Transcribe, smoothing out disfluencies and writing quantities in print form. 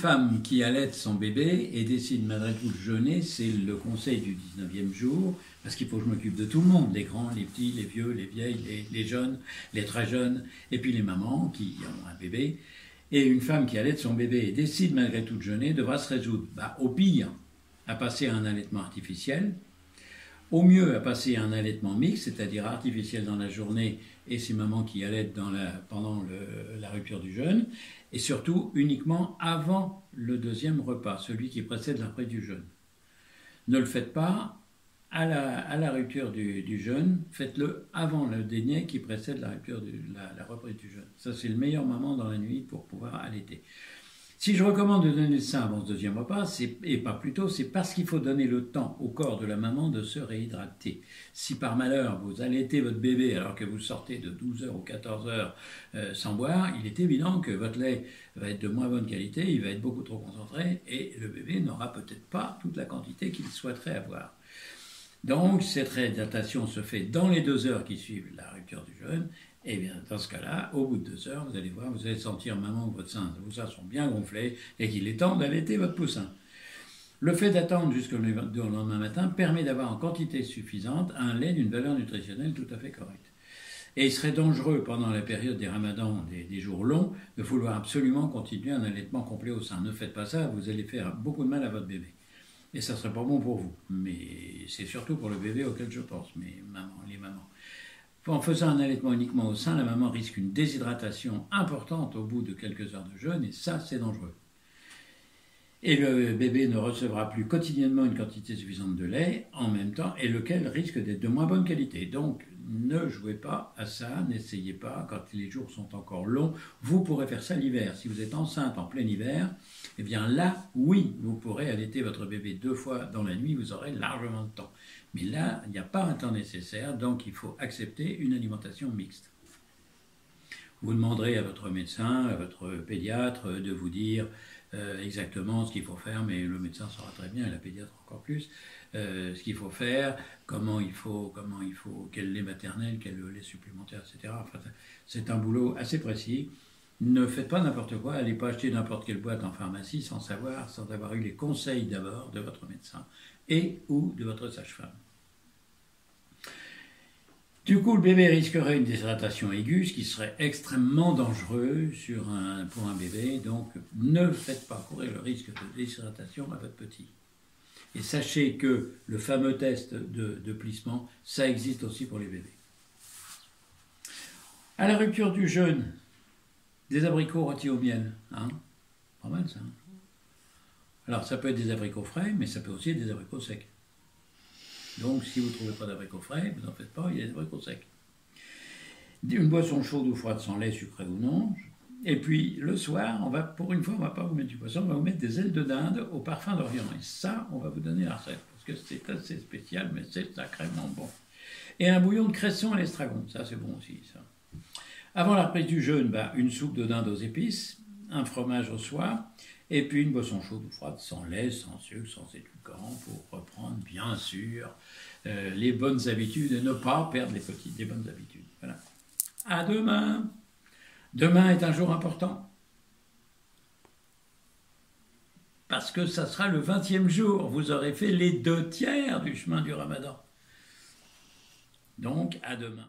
femme qui allaite son bébé et décide malgré tout de jeûner, c'est le conseil du 19e jour, parce qu'il faut que je m'occupe de tout le monde, les grands, les petits, les vieux, les vieilles, les jeunes, les très jeunes, et puis les mamans qui ont un bébé. Et une femme qui allaite son bébé et décide malgré tout de jeûner devra se résoudre, au pire, à passer à un allaitement artificiel, au mieux à passer à un allaitement mixte, c'est-à-dire artificiel dans la journée et ces mamans qui allaitent pendant la rupture du jeûne, et surtout uniquement avant le deuxième repas, celui qui précède la reprise du jeûne. Ne le faites pas à la rupture du jeûne, faites-le avant le dîner qui précède la reprise du jeûne. Ça, c'est le meilleur moment dans la nuit pour pouvoir allaiter. Si je recommande de donner ça avant ce deuxième repas, et pas plus tôt, c'est parce qu'il faut donner le temps au corps de la maman de se réhydrater. Si par malheur vous allaitez votre bébé alors que vous sortez de 12 heures ou 14 heures sans boire, il est évident que votre lait va être de moins bonne qualité, il va être beaucoup trop concentré et le bébé n'aura peut-être pas toute la quantité qu'il souhaiterait avoir. Donc cette réhydratation se fait dans les 2 heures qui suivent la rupture du jeûne. Et bien, dans ce cas-là, au bout de 2 heures, vous allez voir, vous allez sentir maman que votre sein, vos seins sont bien gonflés et qu'il est temps d'allaiter votre poussin. Le fait d'attendre jusqu'au lendemain matin permet d'avoir en quantité suffisante un lait d'une valeur nutritionnelle tout à fait correcte. Et il serait dangereux pendant la période des ramadans, des jours longs, de vouloir absolument continuer un allaitement complet au sein. Ne faites pas ça, vous allez faire beaucoup de mal à votre bébé. Et ça ne serait pas bon pour vous. Mais c'est surtout pour le bébé auquel je pense, les mamans. En faisant un allaitement uniquement au sein, la maman risque une déshydratation importante au bout de quelques heures de jeûne, et ça, c'est dangereux. Et le bébé ne recevra plus quotidiennement une quantité suffisante de lait en même temps, et lequel risque d'être de moins bonne qualité. Donc, ne jouez pas à ça, n'essayez pas, quand les jours sont encore longs. Vous pourrez faire ça l'hiver. Si vous êtes enceinte en plein hiver, eh bien là, oui, vous pourrez allaiter votre bébé 2 fois dans la nuit, vous aurez largement de temps. Mais là, il n'y a pas un temps nécessaire, donc il faut accepter une alimentation mixte. Vous demanderez à votre médecin, à votre pédiatre de vous dire exactement ce qu'il faut faire, mais le médecin saura très bien, et la pédiatre encore plus, ce qu'il faut faire, comment il faut, quel lait maternel, quel lait supplémentaire, etc. Enfin, c'est un boulot assez précis. Ne faites pas n'importe quoi, allez pas acheter n'importe quelle boîte en pharmacie sans avoir eu les conseils d'abord de votre médecin et ou de votre sage-femme. Du coup, le bébé risquerait une déshydratation aiguë, ce qui serait extrêmement dangereux pour un bébé. Donc, ne faites pas courir le risque de déshydratation à votre petit. Et sachez que le fameux test de plissement, ça existe aussi pour les bébés. À la rupture du jeûne, des abricots rôtis au miel. Pas mal ça. Alors, ça peut être des abricots frais, mais ça peut aussi être des abricots secs. Donc, si vous ne trouvez pas d'abricots frais, vous n'en faites pas, il y a des abricots secs. Une boisson chaude ou froide sans lait, sucré ou non. Et puis, le soir, pour une fois, on ne va pas vous mettre du poisson, on va vous mettre des ailes de dinde au parfum d'Orient. Et ça, on va vous donner la recette, parce que c'est assez spécial, mais c'est sacrément bon. Et un bouillon de cresson à l'estragon, ça c'est bon aussi, ça. Avant la reprise du jeûne, une soupe de dinde aux épices, un fromage au soir, et puis une boisson chaude ou froide, sans lait, sans sucre, sans édulcorant, pour reprendre, bien sûr, les bonnes habitudes et ne pas perdre les bonnes habitudes. Voilà. À demain. Demain est un jour important. Parce que ça sera le 20e jour. Vous aurez fait les 2 tiers du chemin du Ramadan. Donc, à demain.